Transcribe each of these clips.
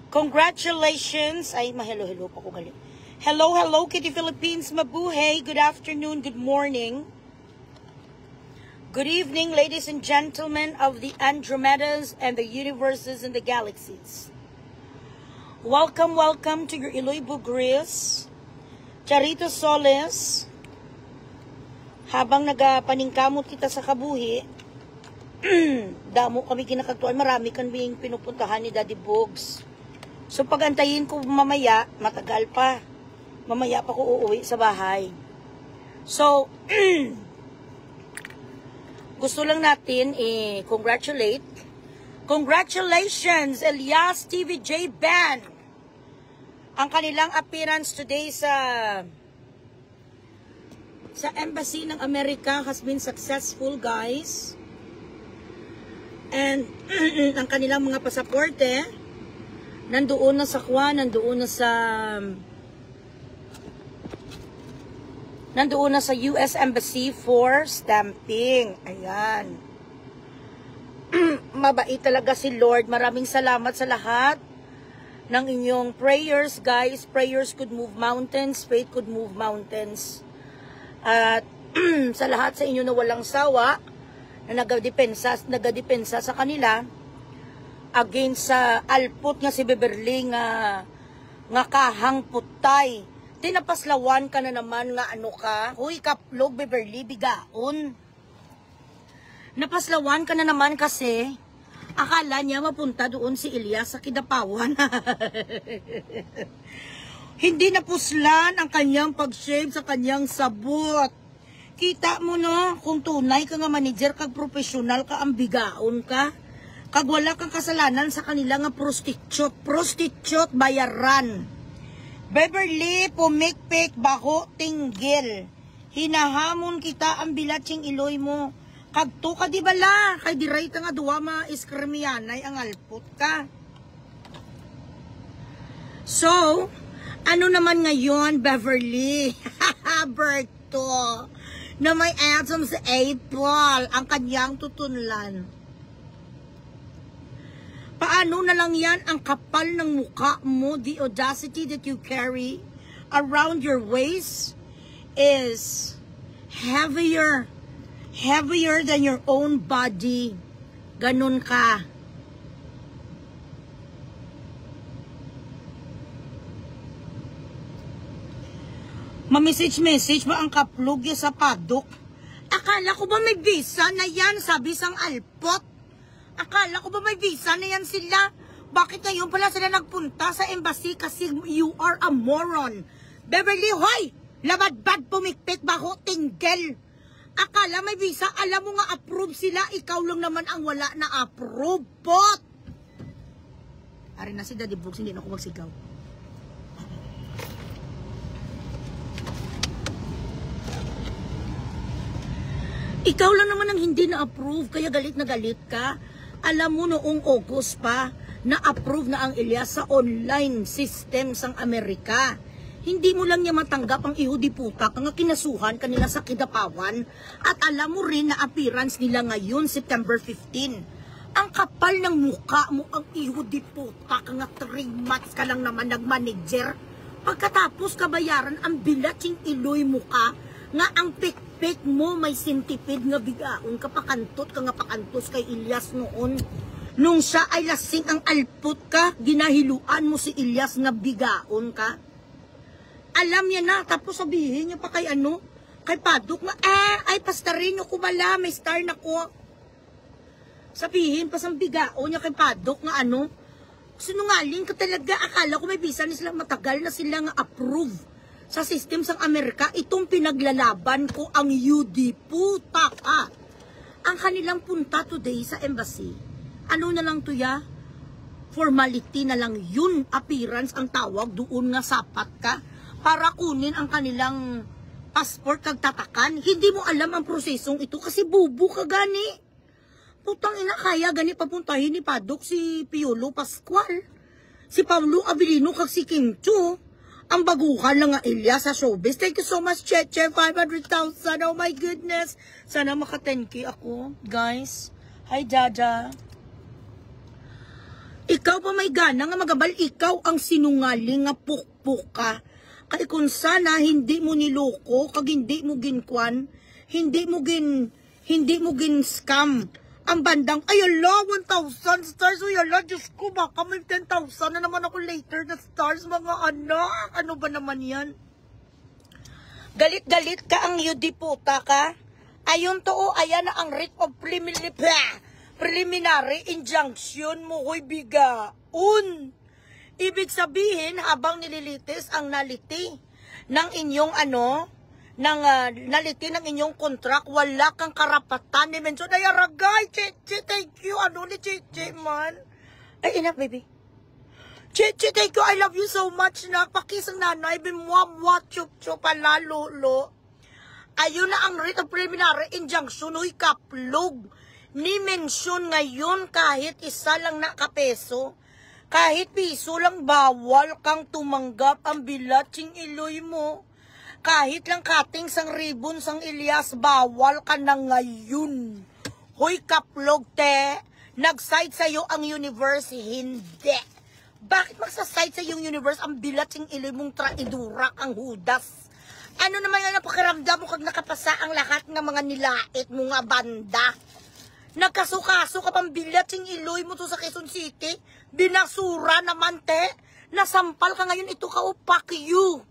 Congratulations. Ay, mahelo-hello pa ko galing. Hello, Kitty Philippines. Mabuhay. Good afternoon, good morning. Good evening, ladies and gentlemen of the Andromedas and the universes and the galaxies. Welcome to your Iloy Bugris, Charito Soles. Habang nagapaningkamot kita sa kabuhi, damo kami kinakagtuan, marami kaming pinupuntahan ni Daddy Bugs. So pagantayin ko mamaya, matagal pa. Mamaya pa ko uuwi sa bahay. So, gusto lang natin congratulate. Congratulations, Elias TVJ Band. Ang kanilang appearance today sa Embassy ng Amerika has been successful, guys. And ang kanilang mga pasaporte nandoon na sa US Embassy for stamping. Ayan. Mabait talaga si Lord. Maraming salamat sa lahat ng inyong prayers, guys. Prayers could move mountains. Faith could move mountains. At sa lahat sa inyo na walang sawa, na nagadepensa sa kanila, against sa alput nga si Beverly nga kahang putay. Tinapaslawan ka na naman nga ano ka. Huy, kaplog Beverly, bigaon. Napaslawan ka na naman kasi akala niya mapunta doon si Elias sa Kidapawan. Hindi napuslan ang kanyang pag-shave sa kanyang sabot. Kita mo no, kung tunay ka nga manager, kag professional ka, ang bigaon ka. Kag wala kang kasalanan sa kanila nga prostitute bayaran. Beverly, pumikpik, baho, tinggil. Hinahamon kita ang bilatsing iloy mo. Kagto ka di bala, kay diray ta nga duwa ma-iskrimianay ang alpot ka. So, ano naman ngayon, Beverly? Berto, na may atom sa April, ang kanyang tutunlan. Paano na lang yan ang kapal ng mukha mo? The audacity that you carry around your waist is heavier than your own body. Ganun ka. Ma-message ba ang kaplog sa padok? Akala ko ba may visa na yan, sabi sang alpot? Akala ko ba may visa na yan sila? Bakit ngayon pala sila nagpunta sa embassy? Kasi you are a moron. Beverly, hoy! Labad-bad, pumikpik, baho, tinggel. Akala may visa, alam mo nga approve sila. Ikaw lang naman ang wala na approve, pot! Ari na si Daddy Brooks, hindi na ako magsigaw. Ikaw lang naman ang hindi na-approve, kaya galit na galit ka. Alam mo noong August pa, na-approve na ang Elias sa online system sang Amerika. Hindi mo lang niya matanggap ang ihudi putak nga kinasuhan kanila sa Kidapawan. At alam mo rin na appearance nila ngayon, September 15. Ang kapal ng muka mo, ang ihudi putak nga 3 months ka lang naman nag-manager. Pagkatapos kabayaran ang bilatsing iloy muka, nga ang pik mo may sintipid nga bigaon ka pakantot ka nga pakantos kay Elias noon. Nung siya ay lasing ang alput ka, ginahiluan mo si Elias nga bigaon ka. Alam niya na, tapos sabihin niya pa kay ano, kay Padok nga, ay pastarin nyo ko bala, may star na ko. Sabihin pa sa bigaon niya kay Padok nga ano, sinungaling ka talaga, akala ko may visa na sila, matagal na sila nga approve sa system sang Amerika. Itong pinaglalaban ko ang UD puta ka. Ang kanilang punta today sa embassy, ano na lang to ya? Formality na lang yun, appearance ang tawag, doon nga sapat ka para kunin ang kanilang passport kag tatakan. Hindi mo alam ang prosesong ito kasi bubu ka gani. Putang ina, kaya gani papuntahin ni Padok si Piolo Pascual, si Pablo Abilino kag si Kim Chu. Ang baguhan lang nga Elias sa showbiz. Thank you so much, Cheche. 500,000. Oh my goodness. Sana maka 10K ako, guys. Hi, Jaja. Ikaw pa may gana nga magabal, ikaw ang sinungaling nga pukpuk ka. Kay kung sana hindi mo niloko, kag hindi mo ginkwan, hindi mo gin scam. Ang bandang, ay ala, 1,000 stars, ay ala, Diyos ko, baka may 10,000 na naman ako later na stars, mga anak. Ano ba naman yan? Galit-galit ka ang yudiputa ka. Ayun to, ayan na ang writ of preliminary injunction mo, hoy bigaun. Ibig sabihin, habang nililitis ang naliti ng inyong naliti ng inyong contract, wala kang karapatan ni mention. Ay, aragay, Chichi, thank you. Ano ni Chichi, man? Ay, enough, baby. Chichi, thank you. I love you so much na. Pakisang nanay, bimwamwa, chup-chup, lalo. Ayun na ang writ of preliminary injunction, huy kaplog. Ni mention ngayon kahit isa lang na kapeso. Kahit piso lang, bawal kang tumanggap ang bilatsing iloy mo. Kahit lang kating sang ribbon sang Ilyas, bawal ka na ngayon. Hoy kaplog te, nag-side sa'yo ang universe, hindi. Bakit magsaside sa yung universe ang bilatsing iloy mong traidurak ang hudas? Ano naman ang napakiramdam mo kag nakapasa ang lahat ng mga nilait mo nga banda? Nagkasukaso ka pang bilatsing iloy mo to sa Quezon City, binasura naman te, nasampal ka ngayon, ito ka o pakyu.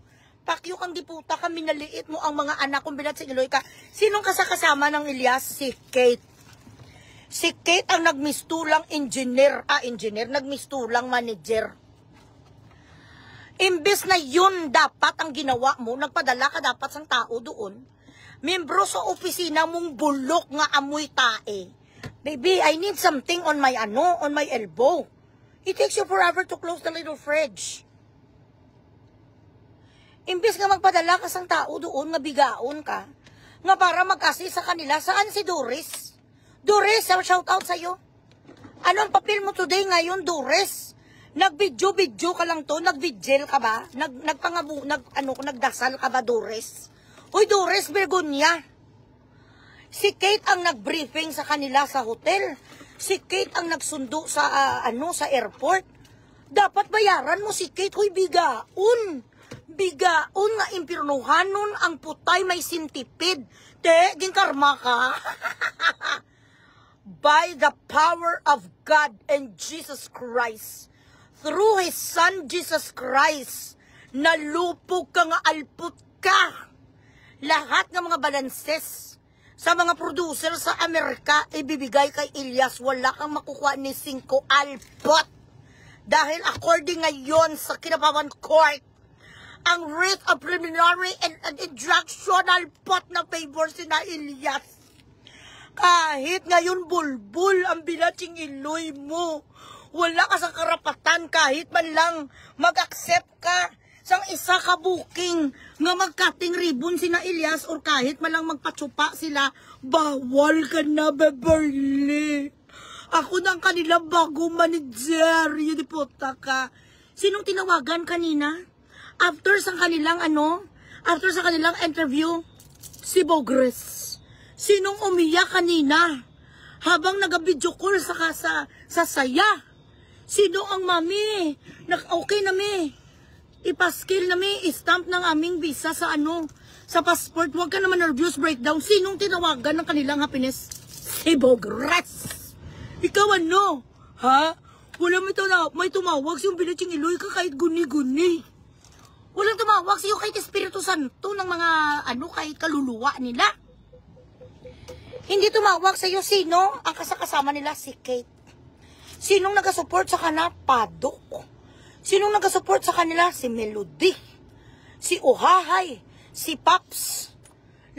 Pakyu kang diputa ka, minaliit mo ang mga anak kong bilatsing iloy ka. Sinong kasama ng Ilyas? Si Kate. Si Kate ang nagmistulang nagmistulang manager. Imbes na yun dapat ang ginawa mo, nagpadala ka dapat sang tao doon. Membro sa opisina mong bulok nga amoy tae. Baby, I need something on my elbow. It takes you forever to close the little fridge. Imbes nga magpadala ka sang tao doon, nga bigaon ka, nga para mag-assist sa kanila. Saan si Doris? Doris, shout out sa'yo. Ano ang papel mo today ngayon, Doris? Nag-video ka lang to? Nag-vigil ka ba? Nagdasal ka ba, Doris? Uy, Doris, Bergonya. Si Kate ang nag-briefing sa kanila sa hotel. Si Kate ang nagsundo sa sa airport. Dapat bayaran mo si Kate, huy bigaon. Bigaon nga impirnuhanon ang putay may sintipid. Te, ginkarma ka. By the power of God and Jesus Christ, through His Son Jesus Christ, nalupog ka nga alput ka. Lahat ng mga balances sa mga producer sa Amerika, ibibigay kay Ilyas, wala kang makukuha ni 5 alpot. Dahil according ngayon sa Kinabawan Court, ang writ of preliminary and injunction alpot na favor sina Ilyas. Kahit ngayon bulbul ang bilatsing iloy mo, wala ka sa karapatan kahit man lang mag-accept ka sang isa ka booking nga magkating ribbon sina Ilyas or kahit malang magpatsupa sila, bawal ka na, Beverly. Ako ng kanila bago manager, yudiputa ka. Sinong tinawagan kanina? After sa kanilang interview, si Bogres. Sinong umiyak kanina habang nag-video call sa saya? Sino ang mami? Okay na mi. Ipaskil na may stamp ng aming visa sa sa passport. Huwag ka naman nervous breakdown. Sinong tinawagan ng kanilang happiness? Si Bogres. Ikaw ha? Wala may tumawag siyong bilatsing iloy ka kahit guni-guni. Walang tumawag siyo kahit Espiritu Santo ng mga kahit kaluluwa nila. Hindi tumawag sa'yo. Sino ang kasama nila? Si Kate. Sinong nag-support sa kana? Padok. Sinong nag-support sa kanila? Si Melody, si Ohahay, si Paps.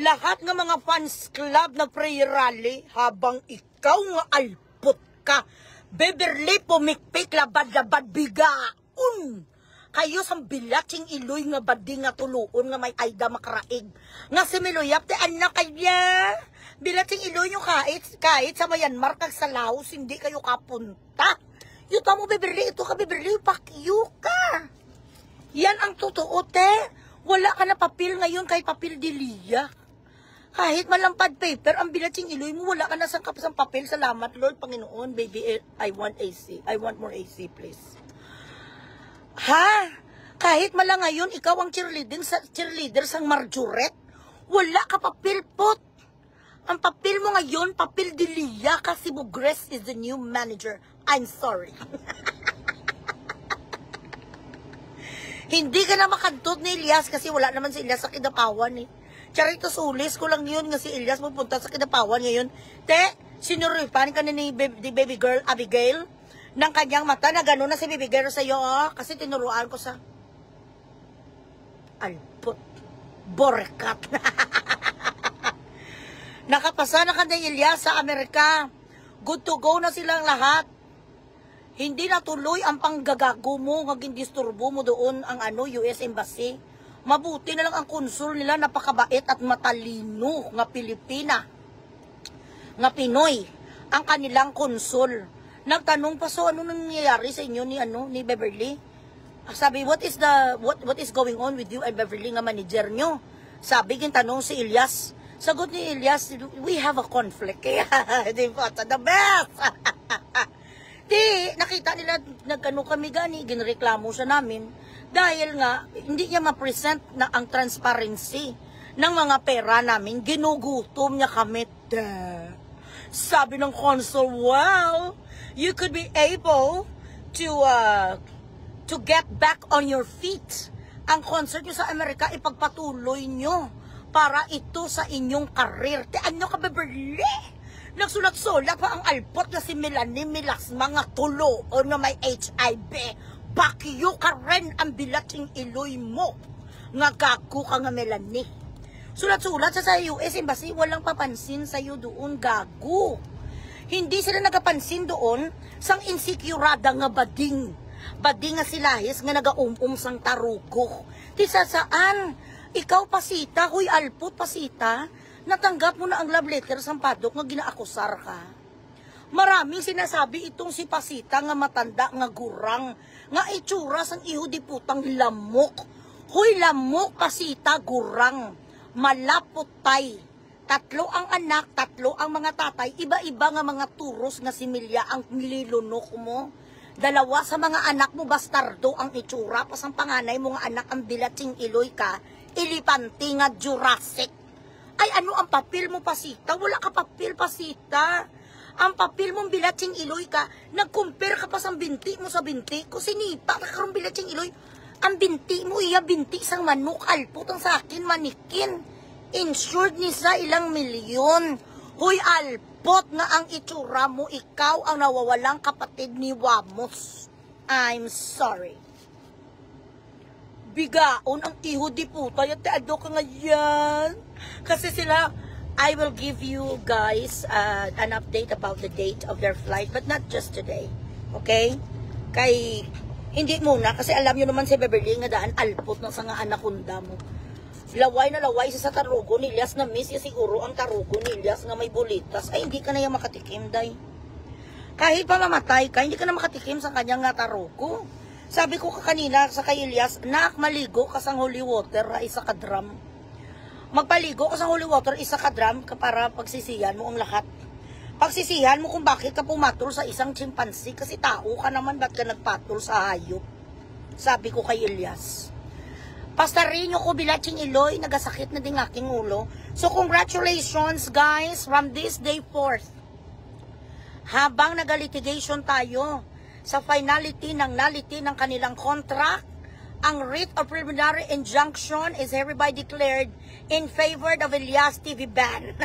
Lahat ng mga fans club na prayer rally habang ikaw nga alpot ka. Beverly, pumikpik, labad-labad, bigaon. Kayo sang bilatsing iloy nga badi nga tuluon nga may ayda makaraig. Nga si Meloyap, te anak kaya. Bilatsing iloy nyo kahit sa Myanmar kag sa Laos, hindi kayo kapunta. Yuta mo, Beverly, ito ka, Beverly, pakyu ka. Yan ang totoo, te. Wala ka na papel ngayon kahit papel de liya. Kahit malampad paper, ang bilatsing iloy mo, wala ka na sang kapasang papel. Salamat, Lord, Panginoon. Baby, I want AC. I want more AC, please. Ha? Kahit mala ngayon, ikaw ang cheerleader sang Marjoret, wala ka papel pot. Ang papel mo ngayon, papel dilia kasi Bugres is the new manager. I'm sorry. Hindi ka na makantod ni Elias kasi wala naman si Elias sa Kidapawan eh. Charito sulis ko lang yun nga si Elias pupunta sa Kidapawan ngayon. Te, sinuripan ka na ni baby girl Abigail ng kanyang mata na gano'n na si baby girl sa'yo oh, kasi tinuruan ko sa alpot, borkat. Nakapasa na ka na Elias sa Amerika. Good to go na silang lahat. Hindi natuloy ang panggagago mo, maging disturbo mo doon ang US Embassy. Mabuti na lang ang konsul nila, napakabait at matalino nga Pilipina, nga Pinoy, ang kanilang konsul. Nagtanong pa, so ano nangyayari sa inyo ni Beverly? Sabi, what is going on with you and Beverly nga manager nyo? Sabi, gintanong si Elias. Sagot ni Elias, we have a conflict. Kaya, di ba, the best! Di, nakita nila, nagkano kami gani, ginreklamo siya namin. Dahil nga, hindi niya ma-present na ang transparency ng mga pera namin. Ginugutom niya kami. Sabi ng consul, well, you could be able to get back on your feet. Ang concert nyo sa Amerika, ipagpatuloy nyo para ito sa inyong karir. Ano ka, Beverly? Nagsulat-sulat pa ang alpot na si Melanie Milas, mga tulo o na may HIV. Bakyo ka rin ang bilating iloy mo. Nga gago ka nga Melanie. Sulat-sulat sa US Embassy, walang papansin sa'yo doon, gago. Hindi sila nagapansin doon sang insekurada nga bading. Bading nga silahis nga nagaumum sang tarugo. Tisa saan? Ikaw pasita, huy alpot pasita, natanggap mo na ang love letter sang padok nga ginaakusar ka. Maraming sinasabi itong si Pasita nga matanda nga gurang, nga itsura sang iho di putang lamok. Huy lamok Pasita gurang, malapotay. Tatlo ang anak, tatlo ang mga tatay, iba-iba nga mga turos nga similya ang nililunok mo. Dalawa sa mga anak mo bastardo ang itsura, pas ang panganay mo nga anak ang bilatsing iloy ka, ilipanti nga Jurassic. Ay ano ang papel mo Pasita? Wala ka papel Pasita. Ang papel mong bilatsing iloy ka, nag-compare ka pa sa binti mo sa binti ko, sinipa ka karong bilatsing iloy. Ang binti mo, iya binti sang manok, alpot ang sa akin, manikin. Insured ni sa ilang milyon. Huy, alpot nga ang itsura mo, ikaw ang nawawalang kapatid ni Wamos. I'm sorry. Bigaon ang iho di puta, yung teado ka ngayon. Kasi sila, I will give you guys an update about the date of their flight, but not just today. Okay? Kay, hindi muna, kasi alam nyo naman si Beverly nga daan alpot na sa nga anakunda mo. Laway na laway sa tarugo ni Elias na miss ya siguro ang tarugo ni Elias nga may bulitas. Ay, hindi ka na yung makatikim, day. Kahit pa mamatay ka, hindi ka na makatikim sa kanyang nga tarugo. Sabi ko kanina sa kay Elias, nak, maligo ka sa holy water, isa ka drum. Magpaligo ka sa holy water, isa ka drum para pagsisihan mo ang lahat. Pagsisihan mo kung bakit ka pumatol sa isang chimpanzee kasi tao ka naman, ba't ka nagpatol sa hayop? Sabi ko kay Elias. Pastarin nyo ko bilatsing iloy, nagasakit na din aking ulo. So congratulations guys, from this day forth. Habang nagalitigation tayo sa finality ng nullity ng kanilang contract, ang writ of preliminary injunction is hereby declared in favor of Elias TV ban.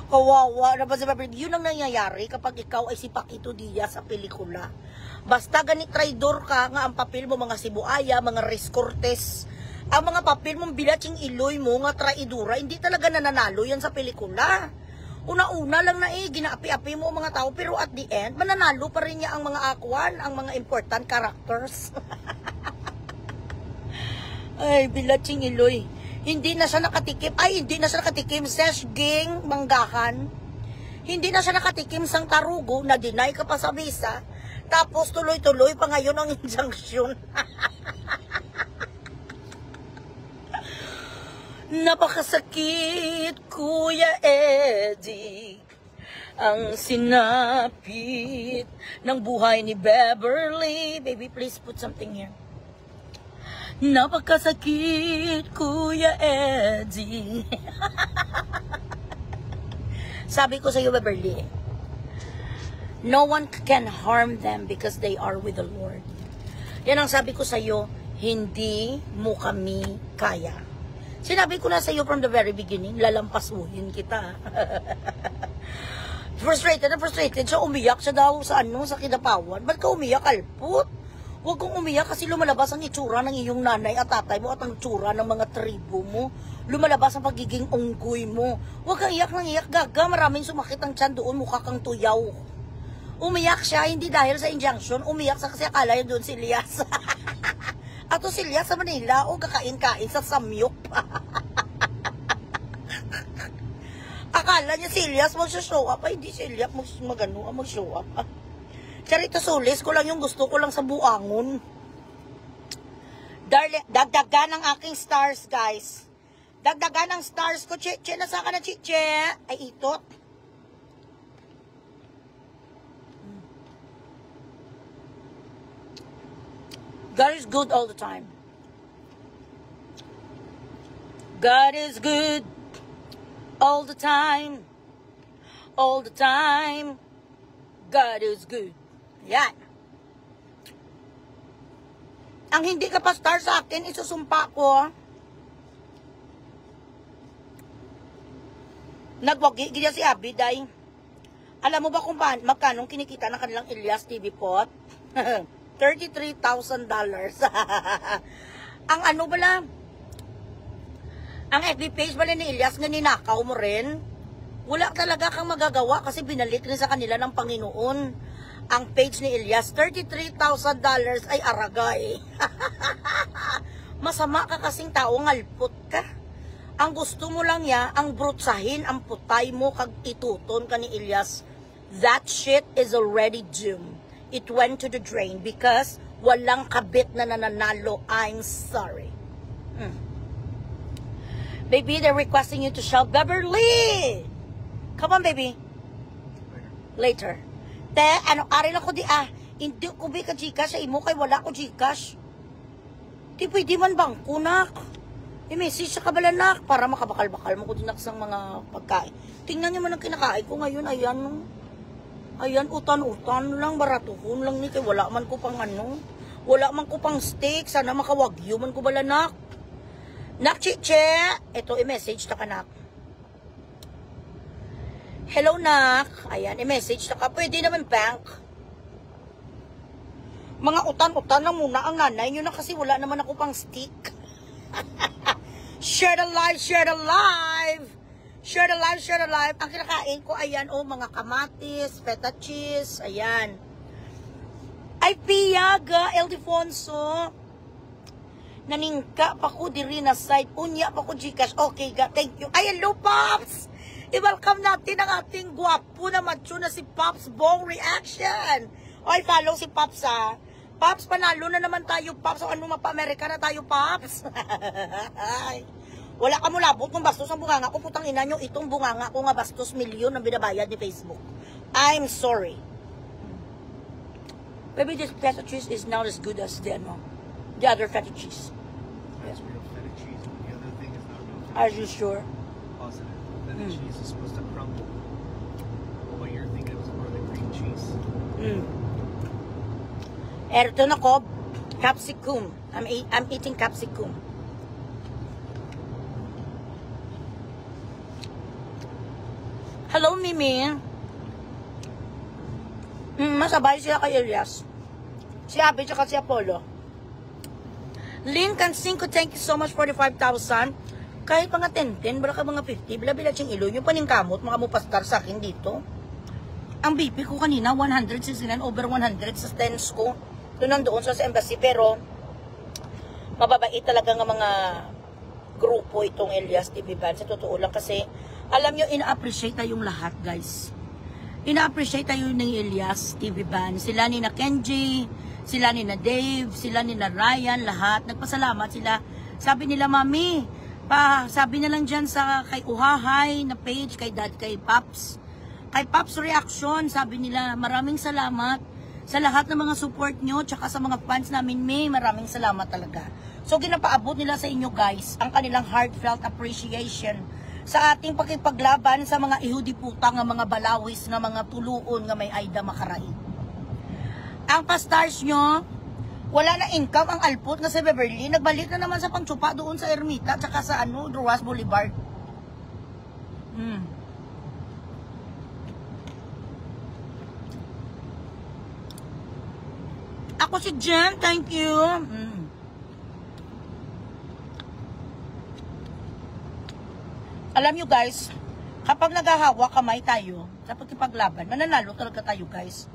Kawawa na ba sa Beverly? Yun ang nangyayari kapag ikaw ay si Paquito Diaz sa pelikula. Basta ganit traidor ka nga ang papel mo, mga Sibuaya, mga Riz Cortez, ang mga papel mong bilatsing iloy mo nga traidura, hindi talaga nananalo yan sa pelikula. Una-una lang na ginaapi-api mo ang mga tao, pero at the end, mananalo pa rin niya ang mga akwan, ang mga important characters. Ay, bilatsing iloy. Hindi na siya nakatikim, Sesh Ging, Manggahan. Hindi na siya nakatikim sang tarugo, na deny ka pa sa visa, tapos tuloy-tuloy pa ngayon ang injunction. Napakasakit, Kuya Eddie, ang sinapit ng buhay ni Beverly. Baby, please put something here. Napakasakit, Kuya Eddie. Sabi ko sa iyo, Beverly, no one can harm them because they are with the Lord. Yan ang sabi ko sa iyo, hindi mo kami kaya. Sinabi ko na sa iyo from the very beginning, lalampasuhin kita. Frustrated na frustrated siya, umiyak siya daw sa sa Kidapawan. Ba't ka umiyak, Alput? Huwag kong umiyak kasi lumalabas ang itsura ng iyong nanay at tatay mo at ang itsura ng mga tribo mo. Lumalabas ang pagiging unggoy mo. Huwag kang iyak ng iyak, gaga. Maraming sumakit ang tiyan doon, mukha kang tuyaw. Umiyak siya, hindi dahil sa injunction. Umiyak sa kasi akala niya doon si Elias. Ato si Elias sa Manila, o kakain-kain sa Samyup. Akala niya si Elias mag-show up. Ay, hindi si Elias mag-show up. Charito Solis, ko lang yung gusto ko lang sa buangon. Darling, dagdagan ang aking stars, guys. Dagdagan ang stars ko. Chiche, nasa ka na, Chiche? Ay, itot. God is good all the time. God is good all the time. All the time. God is good. Yan. Ang hindi ka pa star sa akin, isusumpa ko. Nagwagi, ganyan si Abiday. Alam mo ba kung magkano kinikita ng kanilang Elias TV pot? $33,000. Ang ano bala? Ang FB page bala ni Elias nga ninakaw mo rin? Wala talaga kang magagawa kasi binalik rin sa kanila ng Panginoon. Ang page ni Elias, $33,000 ay aragay. Masama ka kasing tao, ngalpot ka. Ang gusto mo lang ya, ang brutsahin, ang putay mo, kag ituton ka ni Elias. That shit is already doomed. It went to the drain because walang kabit na nananalo. I'm sorry. Baby, they're requesting you to shout, Beverly! Come on, baby. Later. Te, ano, ari lang ko di hindi ko bi ka Gcash sa imo kay wala ko Gcash. Di pwede man bangko, nak. I-message sa kabalanak para makabakal-bakal mo ko dinak sang mga pagkain. Tingnan niyo man ang kinakain ko ngayon, ayan. Ayan, utan-utan lang, baratuhon lang ni kay wala man ko pang ano. Wala man ko pang steak, sana makawagyo man ko balanak. Nak, Chiche, ito i-message ta ka, nak. Hello, nak. Ayan, i-message na ka. Pwede naman, bank. Mga utan-utan na muna ang nanay nyo na kasi wala naman ako pang stick. Share the live, share the live. Share the live, share the live. Ang kinakain ko, ayan, mga kamatis, feta cheese, ayan. Ay, piyaga, Eldefonso. Naningka pa ko diri na side. Unya pa ko Gcash. Okay, thank you. Ay, hello, Pops! I-welcome natin ang ating gwapo na macho na si Pops Bong Reaction. Oy, follow si Pops, ha. Pops, panalo na naman tayo, Pops. O ano, mapa-Amerika na tayo, Pops. Wala ka mo labot kung bastos ang bunganga ko. Putang ina nyo, itong bunganga ko nga bastos milyon ang binabayad ni Facebook. I'm sorry. Maybe this feta cheese is not as good as the other feta cheese. That's real feta cheese. The other thing is not real feta Are you sure? Positive. Feta cheese is supposed to crumble. What you're thinking was more the cream cheese. Erto na ko, capsicum. I'm eating capsicum. Hello, Mimi. Masabay sila kay Elias. Si Abby tsaka si Apollo. Lincoln 5, thank you so much for the 5,000. Kahit mga 10, bala ka mga 50, bila-bila siyang ilo, yung paningkamot, mga mupastar sa akin dito. Ang BP ko kanina, 169, over 100 sa stents ko. Doon nandoon sa embassy, pero mababait talaga ng mga grupo itong Elias TV Band. Sa totoo lang kasi, alam nyo, ina-appreciate tayong lahat, guys. Ina-appreciate tayo ng Elias TV Band. Sila ni na Kenji, sila ni na Dave, sila ni na Ryan, lahat. Nagpasalamat sila. Sabi nila, Mami, Sabi na lang dyan sa kay Uhahay na page, kay Dad, kay Paps. Kay Paps Reaction, sabi nila, maraming salamat sa lahat ng mga support nyo, tsaka sa mga fans namin, maraming salamat talaga. So, ginapaabot nila sa inyo guys, ang kanilang heartfelt appreciation sa ating pakipaglaban sa mga ihudi-putang, nga mga balawis, nga mga tuluon, nga may Aida Makaray. Ang pastars nyo, wala na income ang alpot nga sa Beverly. Nagbalik na naman sa pangtsupa doon sa Ermita tsaka sa Ruas Boulevard. Ako si Jen, thank you. Alam nyo guys, kapag naghahawa kamay tayo sa pagkipaglaban, mananalo talaga tayo guys.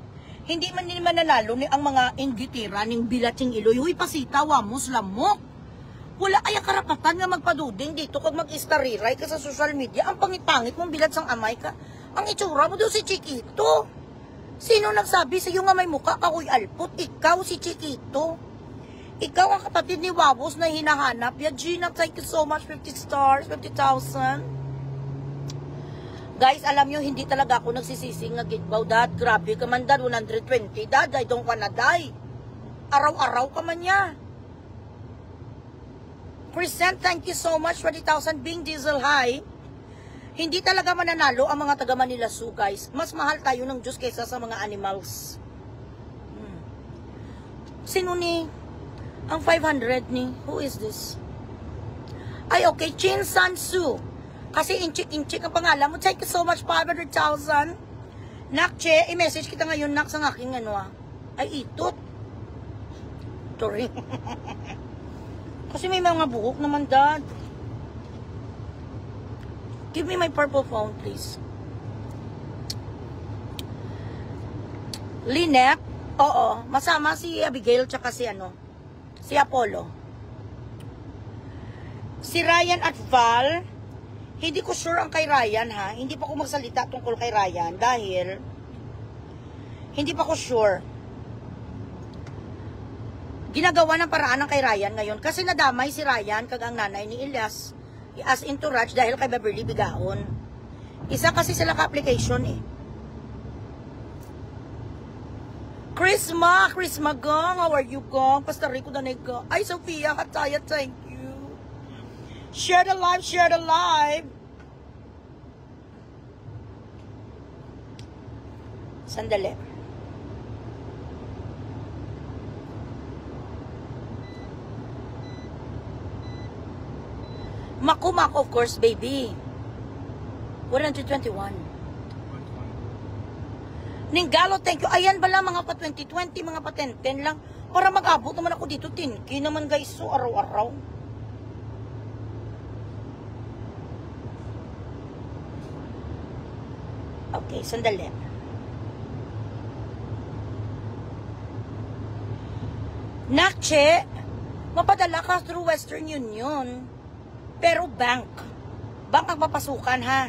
Hindi man din mananalo ni ang mga inggitira ning bilating iloy. Huy, pasita, wamos, lamok. Wala kaya karapatan nga magpaduding dito kag mag-istariray ka sa social media. Ang pangit-pangit mong bilat sang amay ka. Ang itsura mo daw si Chiquito. Sino nagsabi sa iyo nga may mukha ka, huy, alpot? Ikaw si Chiquito. Ikaw ang kapatid ni Wawos na hinahanap. Ya, Gina, thank you so much. 50 stars, 50,000. Guys, alam nyo, hindi talaga ako nagsisising nga gitbaw, Dad. Grabe ka man, Dad. 120, Dad. I don't wanna die. Araw-araw ka man niya. Present, thank you so much. 20,000 Bing Diesel High. Hindi talaga mananalo ang mga taga Manila Zoo, guys. Mas mahal tayo ng Diyos kaysa sa mga animals. Sino ni? Ang 500 ni? Who is this? Ay, okay. Chin San Su. Kasi inchik-inchik ang pangalan mo. Thank you so much, 500,000. Nakche, i-message kita ngayon, Nak, sa aking ay, itot. Sorry. Kasi may mga buhok naman, Dad. Give me my purple phone, please. Lynette, oo, masama si Abigail tsaka si si Apollo. Si Ryan at Val, hindi ko sure ang kay Ryan, ha. Hindi pa ko magsalita tungkol kay Ryan dahil hindi pa ko sure. Ginagawa ng paraan ng kay Ryan ngayon kasi nadamay si Ryan kag ang nanay ni Elias as entourage dahil kay Beverly Bigaon. Isa kasi sila ka-application eh. Chrisma gang, how are you gang? Pastor Rico Danega. Ay, Sophia Kataya, thank you. Share the live, share the live. Sandali. Makumak, of course, baby. 121. Ninggalo, thank you. Ayan bala, mga pa 2020, mga pa 10 lang. Para mag-abot naman ako dito, 10K naman guys. So, araw-araw. Okay, sandali. Nakche, mapadala ka through Western Union. Pero bank. Bank ang papasukan, ha?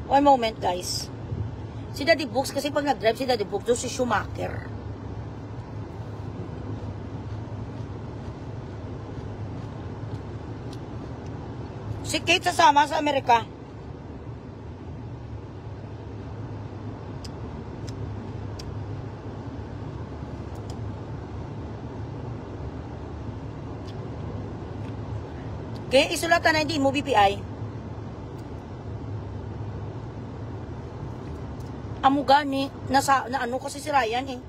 One moment, guys. Si Daddy Books, kasi pag nag-drive si Daddy Books, doon si Schumacher. Si Kate sasama sa Amerika. Kaya isulatan na hindi mo BPI. Amuga ni na ano kasi si Ryan eh.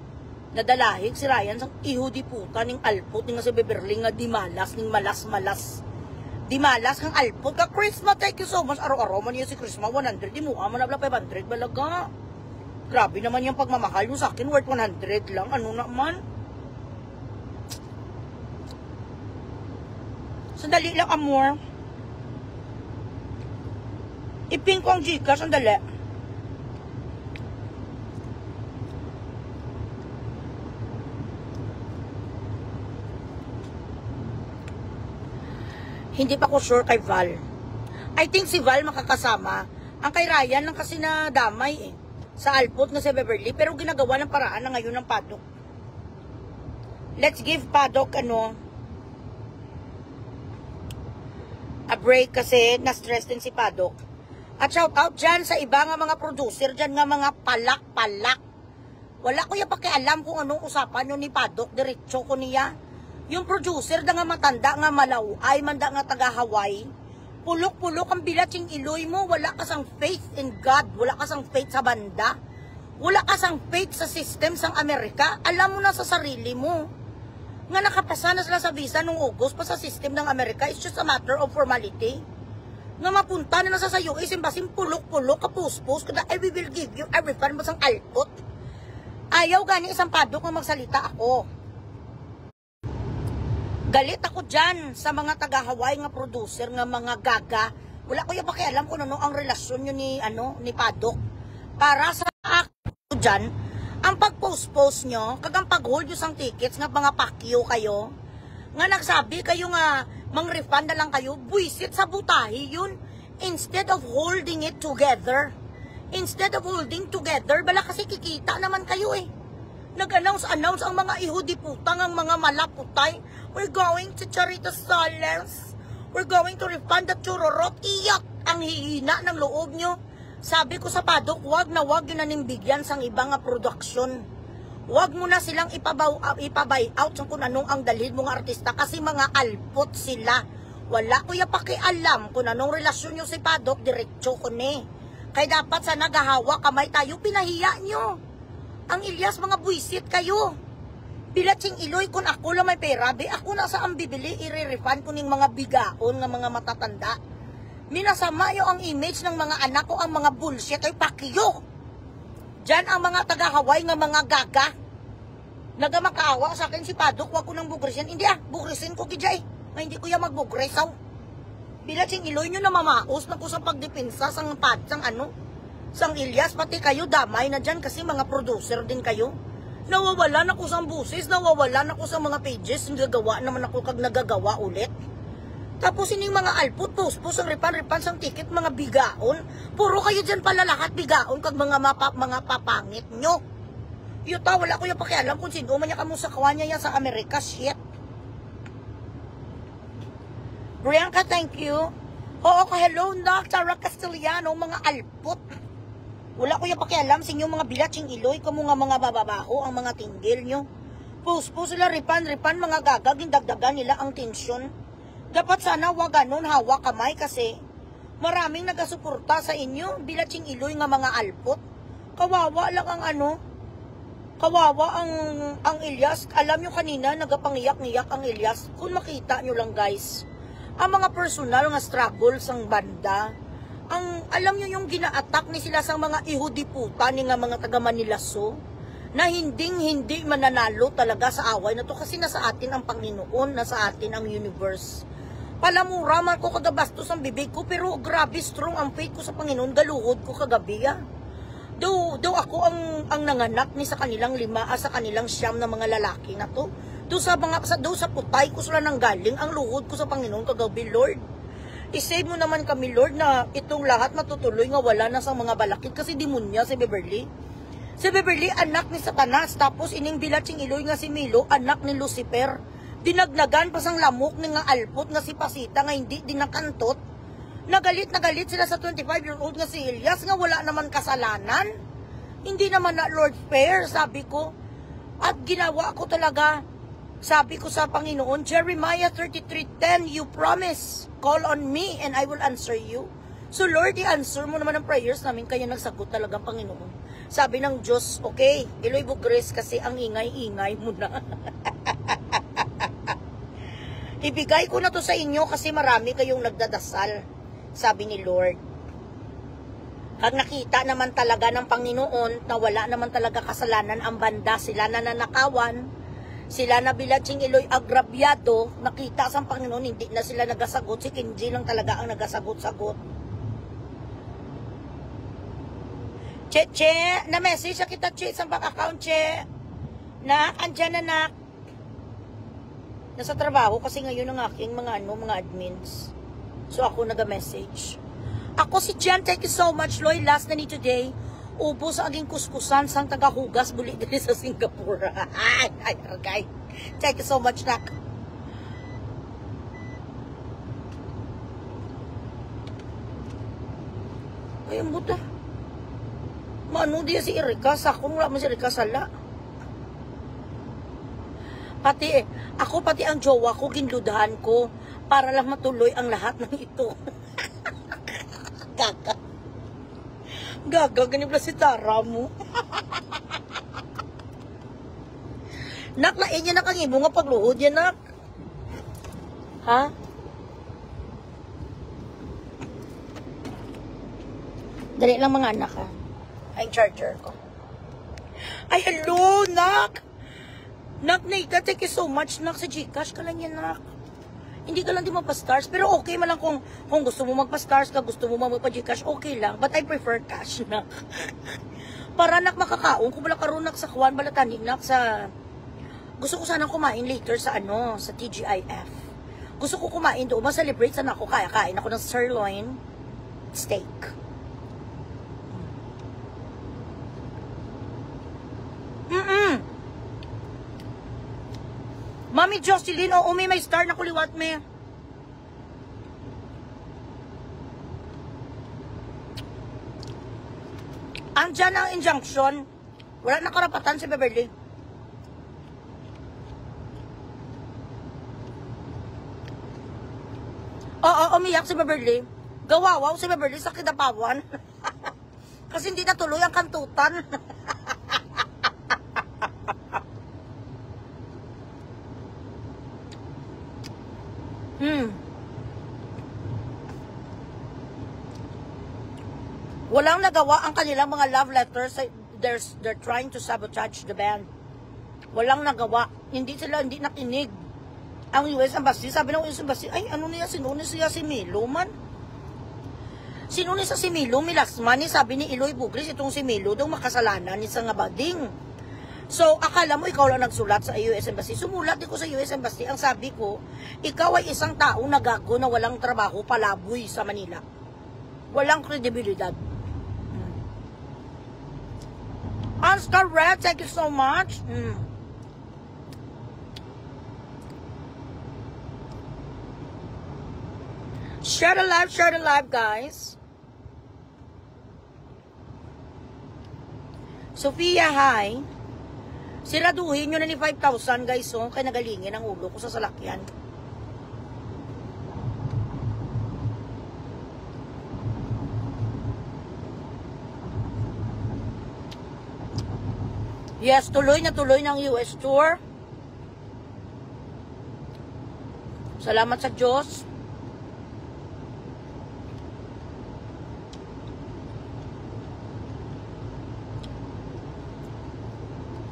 Nadalahig si Ryan sang ihudi puta ning alpot ning sa Beverly nga di malas ning malas. Di malas kang alpot ka Christmas. Thank you so much. Araw-araw man niya si Christmas 100 di mo man abla 500 balaga. Grabe naman yung pagmamahal mo sa akin worth 100 lang. Ano naman? Sandali lang, amor. Ipin ko ang Gcash, sandali. Hindi pa ko sure kay Val. I think si Val makakasama. Ang kay Ryan lang kasi na damay eh. Sa alpot na sa Beverly. Pero ginagawa ng paraan na ngayon ng padok. let's give Paddock a break kasi na-stress din si Paddock. At shout out dyan sa iba nga mga producer dyan nga mga palak-palak. Wala ko ya pakialam kung anong usapan nyo ni Paddock, diretso ko niya. Yung producer da nga matanda nga malaw ay manda nga taga Hawaii. Pulok-pulok ang bilatsing iloy mo, wala kasang faith in God, wala kasang faith sa banda. Wala kasang faith sa system sang Amerika. Alam mo na sa sarili mo. Nga nakapasa na sila sa visa nung August pa sa system ng Amerika. It's just a matter of formality. Nga mapunta na sa US, imbasin pulok-pulok, kapus-pus, kada I will give you a refund basang alpot. Ayaw gani isang Paddock nga magsalita ako. Galit ako dyan sa mga taga-Hawaii nga producer nga mga gaga. Wala ko yung pakialam kung ano ang relasyon nyo ni Paddock. Para sa ako dyan, ang pag-post-post nyo, kagang pag-hold nyo sang tickets nga mga pakyo kayo, nga nagsabi kayo nga mang-refund na lang kayo, buisit sa butahi yun. Instead of holding it together. Instead of holding together, bala kasi kikita naman kayo eh. Nag-announce ang mga ihudiputang, ang mga malaputay. We're going to Charito Solace. We're going to refund the churorot. Iyak ang hihina ng loob nyo. Sabi ko sa Paddock, wag yun na nimbigyan sang ibang production. Wag mo na silang ipabay out kung anong ang dalhin mong artista kasi mga alpot sila. Wala ko ya pakialam kung anong relasyon nyo si Paddock, diretso ko ni. Kaya dapat sa nagahawa kamay tayo, pinahiya nyo. Ang Ilyas, mga buisit kayo. Bilatsing iloy kung ako lang may pera, ako na sa ang bibili, i-refund ko ning mga bigaon ng mga matatanda. Minasama yung ang image ng mga anak ko, ang mga bullshit ay pakiyo. Diyan ang mga taga-Hawaii nga mga gaga. Nagamakaawa sa akin si Paddock, wag ko nang bugresin. Hindi bugresin ko kijay. Hindi ko yan magbugresaw. Bilatsing iloy nyo na mamaos na ko sa pagdepensa sang sang Ilyas, pati kayo damay na dyan kasi mga producer din kayo. Nawawala na ko sa busis, nawawala na ko sa mga pages, nagagawa naman ako kag nagagawa ulit. Tapos ining mga alput, post ang ripan sang ticket, mga bigaon. Puro kayo dyan pala lahat bigaon kag mga papangit nyo. Yuta, wala ko yung pakialam kung sino man niya kamo sa kawanya yan sa Amerika, shit. Brianca, thank you. Oo, hello, Tara Castellano, mga alput. Wala ko yung pakialam sa inyo mga bilatsing iloy, kamo nga mga bababaho, ang mga tinggil nyo. Post sila, ripan, mga gagag, dagdagan nila ang tensyon. Dapat sana wag ganun, hawa kamay kasi maraming nagasuporta sa inyo, bilatsing iloy nga mga alpot. Kawawa lang kawawa ang Ilyas. Alam nyo kanina, nagapangiyak-ngiyak ang Ilyas. Kung makita nyo lang guys, ang mga personal nga struggle sang banda, alam nyo yung gina-attack ni sila sa mga ihudiputa ni nga mga taga Manilaso, na hindi mananalo talaga sa away na to kasi nasa atin ang Panginoon, nasa atin ang universe. Palamura man ko kagabastos ang bibig ko, pero grabe strong ang faith ko sa Panginoon, galuhod ko kagabi Daw ako ang nanganak ni sa kanilang 5 sa kanilang 9 na mga lalaki na to. Daw sa putay ko sila nang galing ang luhod ko sa Panginoon kagabi, Lord. I-save mo naman kami, Lord, na itong lahat matutuloy nga wala na sa mga balakid kasi demonya si Beverly. Si Beverly, anak ni Satanas, tapos ining bilatsing iloy nga si Milo, anak ni Lucifer. Dinagnagan pa sang lamok ni nga alpot nga si Pasita nga hindi dinakantot. Nagalit sila sa 25-year-old nga si Ilyas nga wala naman kasalanan. Hindi naman na Lord fair, sabi ko. At ginawa ko talaga, sabi ko sa Panginoon, Jeremiah 33:10, you promise, call on me and I will answer you. So Lord, i-answer mo naman ang prayers namin, kaya nagsagot talaga ang Panginoon. Sabi ng Diyos, okay, Eloy Bugres kasi ang ingay-ingay mo na. Ibigay ko na to sa inyo kasi marami kayong nagdadasal, sabi ni Lord. Pag nakita naman talaga ng Panginoon na wala naman talaga kasalanan ang banda, sila na nanakawan, sila na bilatsing iloy agrabyado, nakita sa Panginoon, hindi na sila nagasagot, si Kenji lang talaga ang nagasagot-sagot. Che, na-message kita, Che, sa bank account, Che. Andyan na. Nasa trabaho kasi ngayon ang aking mga admins. So ako nag-message. Ako si Jen, thank you so much, Loy. Last na ni today, ubo sa aging kuskusan sang tagahugas buli dili sa Singapore. Ay, Thank you so much, Nak. Ay, ang buta. Mano diya si Erika? Sakong wala mo si Erika sala. Pati, ako pati ang jowa ko, gindudahan ko para lang matuloy ang lahat ng ito. Gaga. Gaga, ganyan pala si Tara mo. Nak, lain niya na kang imo nga pagluhod yan, nak. Ha? Dali lang mga anak, ha? Ay, charger ko. Ay, hello, nak! Nak, Nika, thank you so much, nak. Sa Gcash ka lang yan, nak. Hindi ka lang din magpa-stars. Pero okay man lang kung gusto mo magpa-stars ka, gusto mo magpa-Gcash, okay lang. But I prefer cash, nak. Para, nak, makakaon. Kung bala karoon, nak, sa Juan Balatanig, nak, sa... Gusto ko sanang kumain later sa sa TGIF. Gusto ko kumain doon. Ma-celebrate sana ako. Kain ako ng sirloin steak. Mami Jocelyn, oo, may star na kuliwat me. Andyan ang injunction. Wala na karapatan si Beverly. Oo, umiyak si Beverly. Gawawaw si Beverly sa Kidapawan. Kasi hindi natuloy ang kantutan. Walang nagawa ang kanilang mga love letters. They're trying to sabotage the band. Walang nagawa. Hindi nakinig. Ang US Embassy, sabi ng US Embassy, ay, ano niya, sinunis siya si Milo, man. Sinunis sa si Milo, milasman, sabi ni Eloy Buglis, itong si Milo, daw makasalanan ni sa nga bading. So, akala mo, ikaw lang nagsulat sa US Embassy. Sumulat din ko sa US Embassy. Ang sabi ko, ikaw ay isang tao na gago na walang trabaho, palaboy sa Manila. Walang kredibilidad. Oscar Red, thank you so much. Share the live, guys. Sophia, hi. Siraduhin nyo na ni 5,000, guys, oh. Kaya nagalingin ang ulo ko sa salakyan. Yes, tuloy na tuloy ng US tour. Salamat sa Diyos.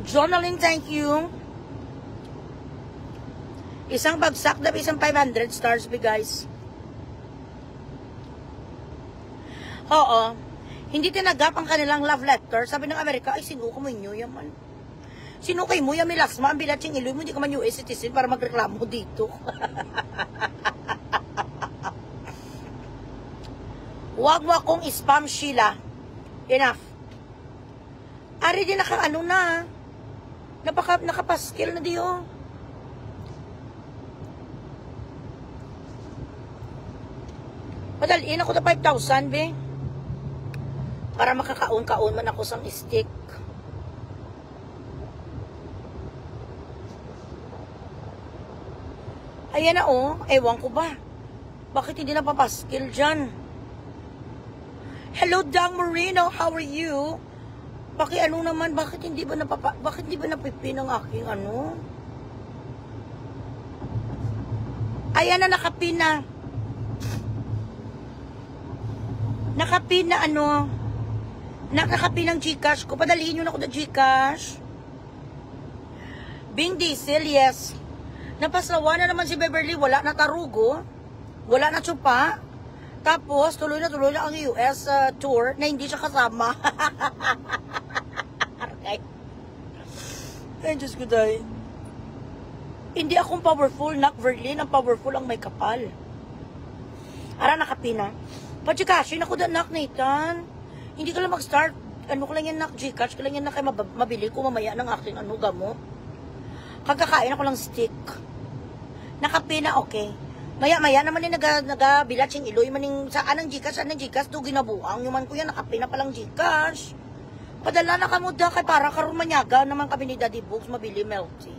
Journaling, thank you. Isang bagsak na isang 500 stars, guys. Oo. Hindi tinagap ang kanilang love letter. Sabi ng Amerika, ay, sinuko mo inyo yaman. Sinukay mo yung milasma, ang bilatsing iloy mo, hindi ka man US citizen para magreklamo dito. Huwag mo akong spam, Sheila. Enough. Ari din naka-ano na, nakapaskil na diyo. Madaliin ako na 5,000, be. Para makakaon-kaon man ako sang stick. Ayan na, oh. Ewan ko ba. Bakit hindi napapaskil dyan? Hello, Dang Marino. How are you? Bakit ano naman, bakit hindi ba napipin ang aking ano? Ayan na, nakapin na. Nakapin na ano? Nakapin ang Gcash ko. Padalihin nyo na ako na Gcash. Bing Diesel, yes. Napasawa na naman si Beverly. Wala na tarugo. Wala na tsupa. Tapos, tuloy na ang US tour na hindi siya kasama. Ay, Diyos ko dahil. Hindi akong powerful, nak Verlin. Ang powerful ang may kapal. Ara, nakapina. Pachikashin ako na, nak Nathan. Hindi ka lang mag-start. Ano ko lang yan, nak Gcash. Ka lang yan, nak, mabili ko mamaya ng aking ano, gamot. Kagkakain ako lang steak. Nakape na okay. Maya-maya naman yung nagabilatsing iloy maning saan ang Gcash, do ginabuang yung man ko yan, nakape na palang Gcash. Padala na kamo da kay para karon manyaga naman kami ni Daddy Books mabili milk tea.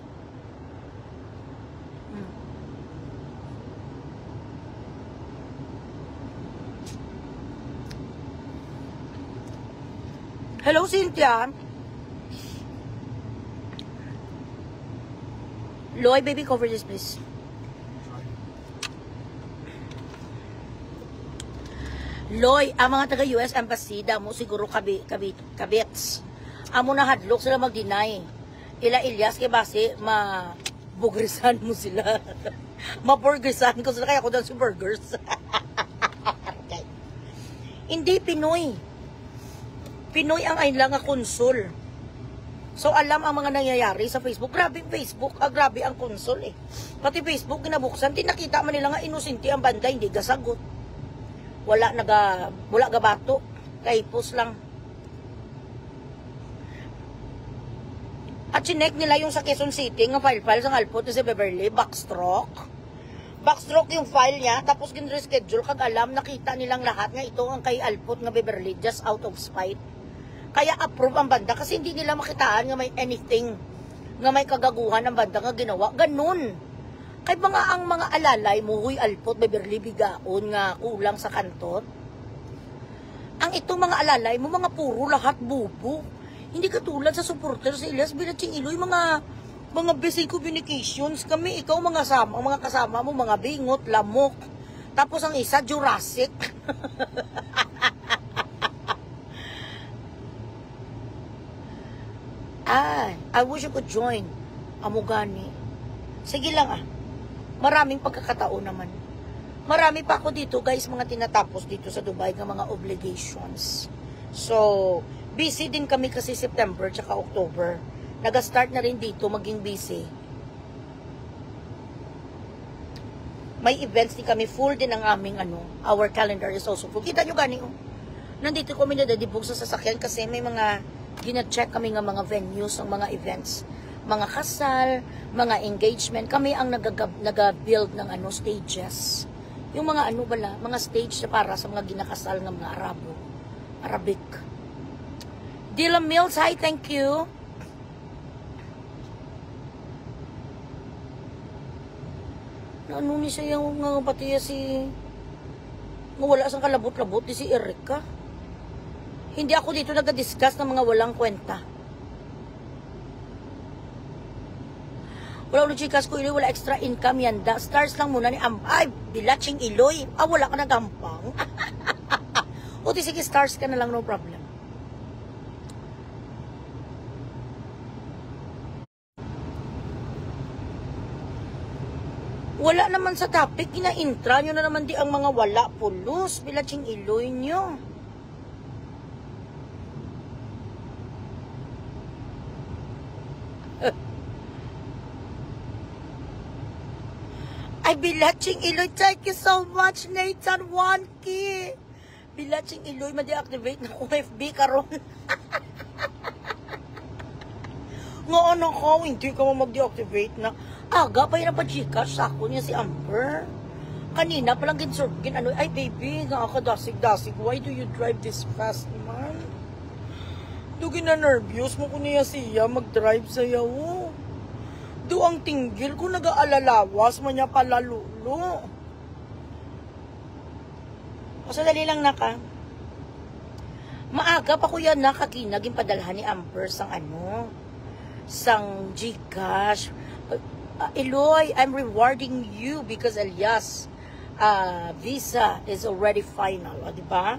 Hello, Cynthia. Loy, baby, cover this, please. Loy, ang mga taga-US Embassy, mo siguro kabits. Amo na hadlok sila mag-deny. Ila Ilyas, kay base, mabugrisan mo sila. Maburgersan ko sila, kaya ako daw si burgers. Okay. Hindi Pinoy. Pinoy ang lang nga konsul. So, alam ang mga nangyayari sa Facebook. Grabe ang Facebook. Grabe ang konsul eh. Pati Facebook, ginabuksan. Tinakita man nila nga inusinti ang banda, hindi gasagot. Wala gabato. Kaipos lang. At sinek nila yung sa Quezon City, nga file sa Alpot si Beverly, backstroke. Backstroke yung file niya, tapos gin-reschedule, kag alam, nakita nilang lahat nga ito ang kay Alpot nga Beverly, just out of spite. Kaya approve ang banda, kasi hindi nila makitaan nga may anything, nga may kagaguhan ang banda nga ginawa. Ganun. Kay ang mga alalay mo, huy Alpot, Beverly, bigaon nga kulang sa kantot. Ang itong mga alalay mo, mga puro lahat bubo. Hindi katulad sa supporter sa Ilyas Bilatsing Iloy, mga basic communications kami, ikaw mga kasama mo, mga bingot, lamok. Tapos ang isa, Jurassic. I wish you could join. Amugani. Sige lang Maraming pagkakataon naman. Marami pa ako dito, guys, mga tinatapos dito sa Dubai ng mga obligations. So, busy din kami kasi September tsaka October. Nag-start na rin dito maging busy. May events din kami, full din ang aming our calendar is also full. Kita nyo gani nandito kami na dadibog sa sasakyan kasi may mga gina-check kami ng mga venues, ng mga events. Mga kasal, mga engagement. Kami ang nag-build ng stages. Yung mga mga stage na para sa mga ginakasal ng mga Arabic. Dylan Mills, hi, thank you. Ni siya yung pati si wala sang kalabot-labot di si Erika. Hindi ako dito nag-discuss ng mga walang kwenta. Wala ulit chikas ko Iloy, wala extra income yan. Stars lang muna ni Bilatsing Iloy. Wala ka nagampang. O di sige, stars ka na lang, no problem. Wala naman sa topic, ina-intra nyo na naman di ang mga wala pulos. Bilatsing Iloy nyo. Bilatsing Iloy, thank you so much, Nathan Wanki. Bilatsing Iloy, ma-deactivate na kung FB karon. Nga ko, hindi ka mag-deactivate na. Aga pa yun ang pa-Gcash sa ako niya si Amber. Kanina palang ay baby, nakakadasig-dasig. Why do you drive this fast, man? Dugi na nervyos mo ko niya siya mag-drive sa'yo. Do ang tinggil ko nag-aalalawas man niya palalulo. Pasadali lang maaga pa ko yan naging padalhan ni Amber sang sang Gcash. Iloy, I'm rewarding you because Elias visa is already final, di ba?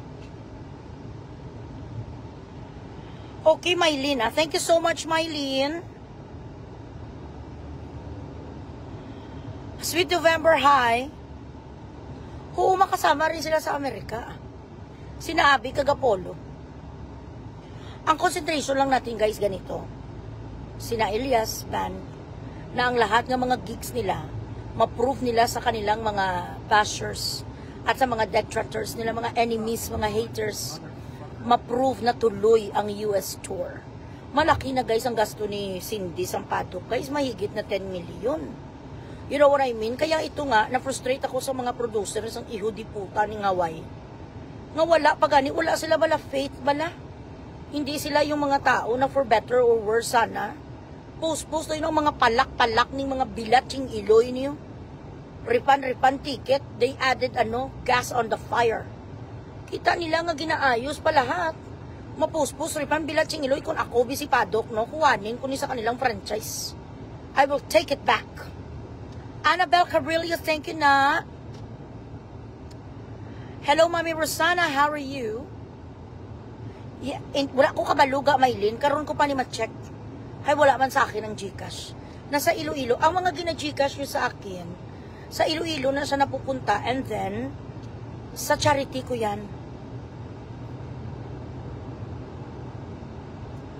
Okay, Mylene, thank you so much, Mylene. Sweet November High. Makasama rin sila sa Amerika. Sinabi kagapolo. Ang concentration lang natin, guys, ganito. Sina Elias Band, na ang lahat ng mga gigs nila, ma-prove nila sa kanilang mga bashers at sa mga detractors nila, mga enemies, mga haters, ma-prove na tuloy ang US tour. Malaki na guys ang gasto ni Cindy Sampatok. Guys, mahigit na 10 million. You know what I mean? Kaya ito nga, na-frustrate ako sa mga producers ng ihudi puta ni Ngaway. Nga wala pa gani, wala sila bala faith bala. Hindi sila yung mga tao na for better or worse sana. Post-post tayo ng mga palak-palak ng mga bilating iloy niyo. Ripan-ripan ticket, they added gas on the fire. Kita nila nga ginaayos pa lahat. Mapost-post, ripan, bilating iloy kung ako bisipadok, no? Kuwanin ko ni sa kanilang franchise. I will take it back. Annabelle Cabrillo, thank you na. Hello, Mami Rosana, how are you? Yeah, wala ko kabaluga, Maylin. Karoon ko pa ni ma-check. Ay, wala man sa akin ang Gcash. Nasa Iloilo. Ang mga gina-Gcash nyo sa akin, sa Iloilo na siya napupunta, and then, sa charity ko yan.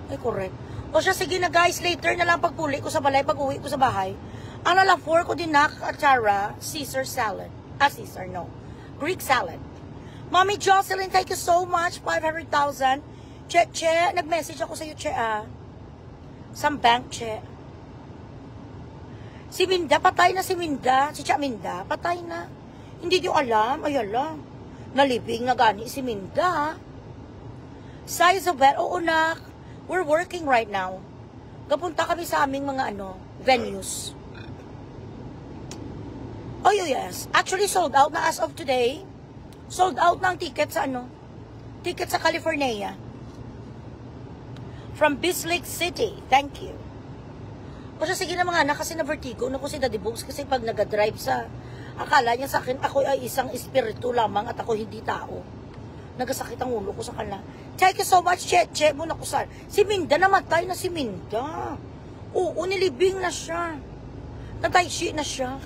Ay, correct. O siya, sige na guys, later na lang pagpuli ko sa balay, pag-uwi ko sa bahay. Ang nalafor ko din na, Achara, Caesar salad. Caesar, no. Greek salad. Mommy Jocelyn, thank you so much. 500,000. Che, nag-message ako sa iyo, Che, Some bank, Che. Si Minda, patay na si Minda. Si Cha Minda, patay na. Hindi nyo alam. Ay, alam. Nalibing na gani si Minda. Size of it, oo na. We're working right now. Kapunta kami sa aming mga venues. Oh, yes. Actually, sold out na as of today. Sold out na ang ticket sa Ticket sa California. From Bislick City. Thank you. O siya, sige na mga anak, kasi na vertigo na ko si Daddy Bogs, kasi pag nag-drive akala niya sa akin, ako ay isang espiritu lamang at ako hindi tao. Nagasakit ang ulo ko sa kanila. Thank you so much, Che muna ko saan. Si Minda, namatay na si Minda. Oo, nilibing na siya. Natayshi na siya.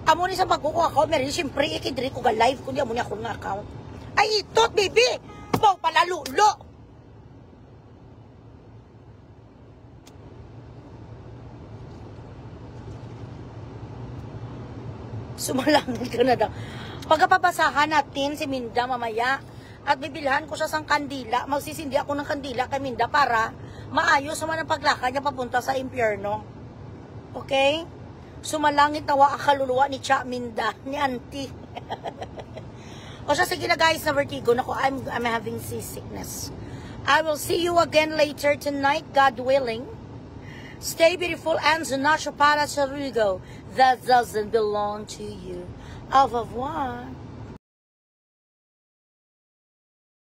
Amo ni sa pagkukuha ko, meron siyempre ikidri ko ga-live kundi amo niya akong account. Ay, itot, baby! Pau palalulo! Sumalangit ka na daw. Pagkapabasahan natin si Minda mamaya at bibilhan ko siya sang kandila. Magsisindi ako ng kandila kay Minda para maayos naman ang paglakad niya papunta sa impyerno. Okay? Sumalangit nawa ang kaluluwa ni Cha Minda, ni Auntie. O siya, sige na guys, na vertigo na ko. I'm having seasickness. I will see you again later tonight, God willing. Stay beautiful and Zunacho para sa Rugo. That doesn't belong to you. Au revoir.